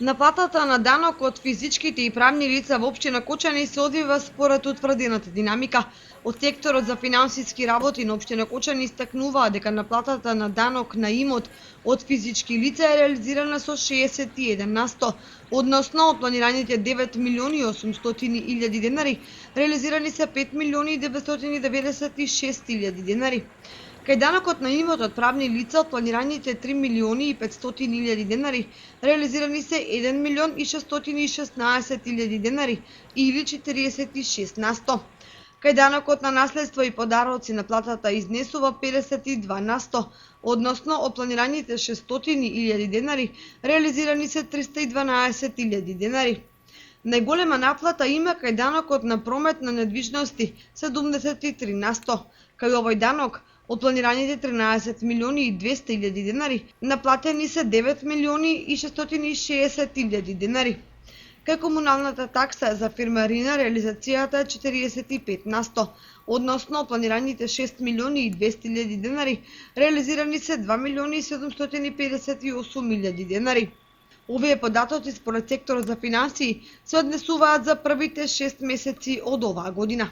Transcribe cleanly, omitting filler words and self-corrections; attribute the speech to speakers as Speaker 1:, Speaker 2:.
Speaker 1: Наплатата на данок од физичките и правни лица во општина Кочани се одвива според утврдената динамика. Од секторот за финансиски работи на општина Кочани истакнуваа дека наплатата на данок на имот од физички лица е реализирана со 61%, односно од планираните 9 милиони и 800 илјади денари, реализирани се 5 милиони и 996 илјади денари. Кај данокот на имот од правни лица од планираните 3 милиони и 500 илјади денари, реализирани се 1 милион и 616 илјади денари или 46%. Кај данокот на наследство и подароци наплатата изнесува 52%, односно од планираните 600 илјади денари, реализирани се 312 илјади денари. Најголема наплата има кај данокот на промет на недвижности 73%. Кај овој данок од планираните 13 милиони и 200 илјади денари, наплатени се 9 милиони и 660 илјади денари. Кај комуналната такса за фирмарина реализацијата е 45%, односно од планираните 6 милиони и 200 илјади денари, реализирани се 2 милиони и 758 илјади денари. Овие податоци според секторот за финансии се однесуваат за првите 6 месеци од оваа година.